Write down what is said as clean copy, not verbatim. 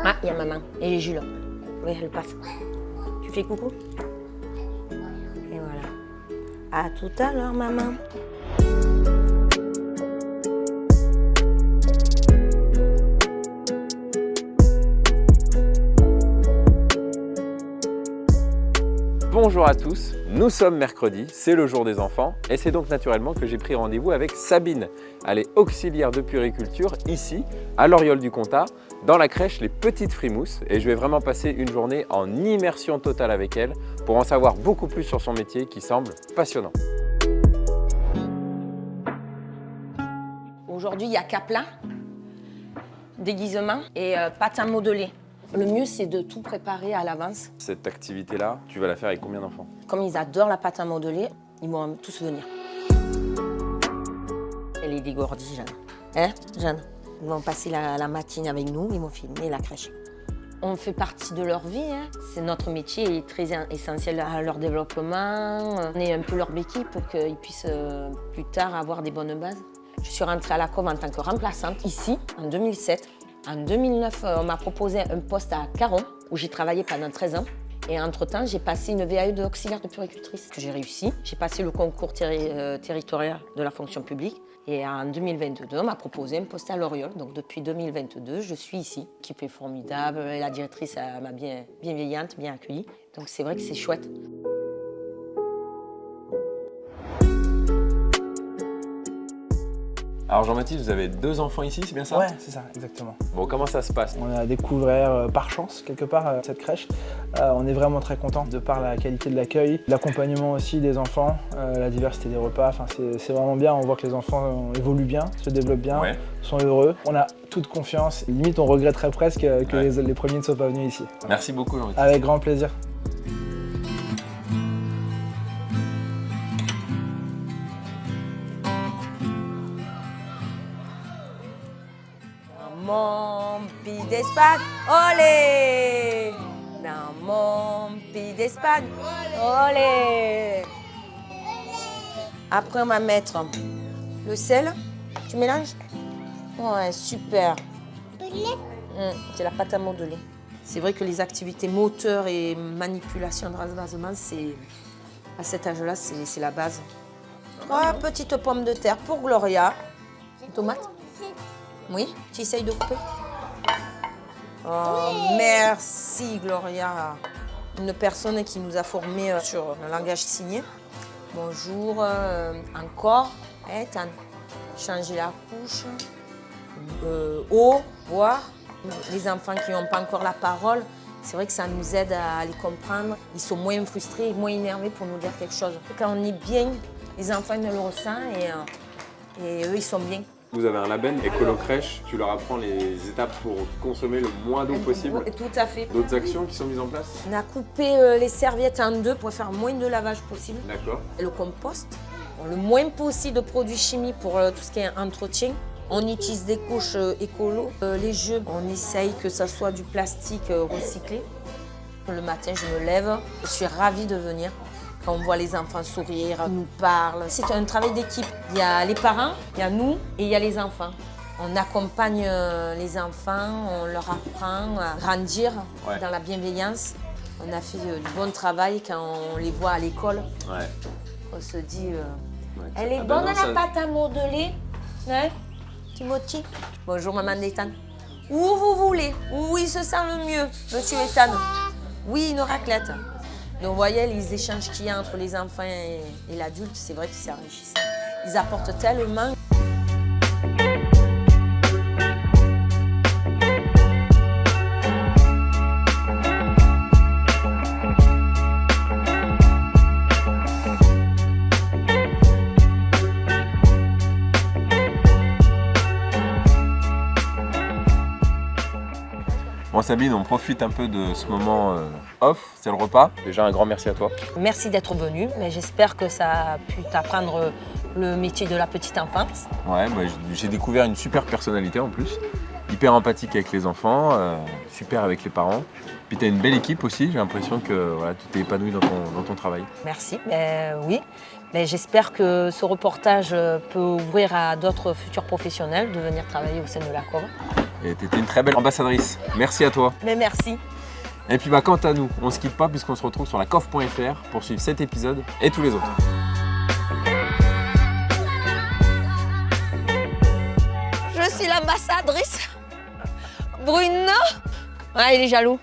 Ah, il y a maman et Jules. Oui, elle passe. Tu fais coucou? Et voilà. À tout à l'heure, maman. Bonjour à tous, nous sommes mercredi, c'est le jour des enfants et c'est donc naturellement que j'ai pris rendez-vous avec Sabine. Elle est auxiliaire de puériculture ici, à l'Oriole du Comtat, dans la crèche Les Petites Frimousses et je vais vraiment passer une journée en immersion totale avec elle pour en savoir beaucoup plus sur son métier qui semble passionnant. Aujourd'hui, il y a capla, déguisement et pâte à modeler. Le mieux, c'est de tout préparer à l'avance. Cette activité-là, tu vas la faire avec combien d'enfants? Comme ils adorent la pâte à modeler, ils vont tous venir. Elle est dégourdie, Jeanne. Hein, Jeanne? Ils vont passer la matinée avec nous, ils vont filmer la crèche. On fait partie de leur vie, hein. C'est notre métier est très essentiel à leur développement. On est un peu leur béquille pour qu'ils puissent plus tard avoir des bonnes bases. Je suis rentrée à la COV en tant que remplaçante ici en 2007. En 2009, on m'a proposé un poste à Caron, où j'ai travaillé pendant 13 ans. Et entre-temps, j'ai passé une VAE d'auxiliaire de puéricultrice que j'ai réussi. J'ai passé le concours territorial de la fonction publique. Et en 2022, on m'a proposé un poste à l'Oriole. Donc depuis 2022, je suis ici. L'équipe est formidable, la directrice m'a bien bienveillante, bien accueillie. Donc c'est vrai que c'est chouette. Alors Jean-Baptiste, vous avez 2 enfants ici, c'est bien ça? Ouais, c'est ça, exactement. Bon, comment ça se passe? On a découvert par chance, quelque part, cette crèche. On est vraiment très content de par la qualité de l'accueil, l'accompagnement aussi des enfants, la diversité des repas. Enfin, c'est vraiment bien, on voit que les enfants évoluent bien, se développent bien, sont heureux. On a toute confiance, limite on regretterait presque que les premiers ne soient pas venus ici. Merci beaucoup Jean-Baptiste. Avec grand plaisir. Mon pied d'Espagne, olé! Dans mon pied d'Espagne, olé! Après, on va mettre le sel. Tu mélanges? Ouais, super. C'est la pâte à modeler. C'est vrai que les activités moteurs et manipulation de rasement, à cet âge-là, c'est la base. 3 petites pommes de terre pour Gloria. Tomate? Oui, tu essayes de couper? Oh, merci Gloria. Une personne qui nous a formés sur le langage signé. Bonjour, encore. T'as changé la couche. Eau, boire. Les enfants qui n'ont pas encore la parole, c'est vrai que ça nous aide à les comprendre. Ils sont moins frustrés, moins énervés pour nous dire quelque chose. Quand on est bien, les enfants ils le ressentent et eux, ils sont bien. Vous avez un label Écolo Crèche, tu leur apprends les étapes pour consommer le moins d'eau possible. Tout à fait. D'autres actions qui sont mises en place? On a coupé les serviettes en 2 pour faire moins de lavage possible. D'accord. Et le compost, le moins possible de produits chimiques pour tout ce qui est entretien. On utilise des couches écolo. Les jeux, on essaye que ça soit du plastique recyclé. Le matin, je me lève, je suis ravie de venir. Quand on voit les enfants sourire, nous parlent. C'est un travail d'équipe. Il y a les parents, il y a nous et il y a les enfants. On accompagne les enfants, on leur apprend à grandir dans la bienveillance. On a fait du bon travail quand on les voit à l'école. On se dit, elle est bonne la pâte à modeler, hein, Timothy? Bonjour maman d'Ethan. Où vous voulez, où il se sent le mieux, monsieur Ethan? Oui, une raclette. Donc vous voyez, les échanges qu'il y a entre les enfants et l'adulte, c'est vrai que c'est enrichissant. Ils apportent tellement. Bon Sabine, on profite un peu de ce moment off, c'est le repas. Déjà un grand merci à toi. Merci d'être venu, mais j'espère que ça a pu t'apprendre le métier de la petite enfance. Ouais, bah, j'ai découvert une super personnalité en plus. Hyper empathique avec les enfants, super avec les parents. Puis tu as une belle équipe aussi, j'ai l'impression que voilà, tu t'es épanoui dans ton travail. Merci, oui. Mais j'espère que ce reportage peut ouvrir à d'autres futurs professionnels de venir travailler au sein de la COV. Et tu étais une très belle ambassadrice. Merci à toi. Mais merci. Et puis quant à nous, on ne se quitte pas puisqu'on se retrouve sur la cov.fr pour suivre cet épisode et tous les autres. Je suis l'ambassadrice. Bruno. Ah, il est jaloux.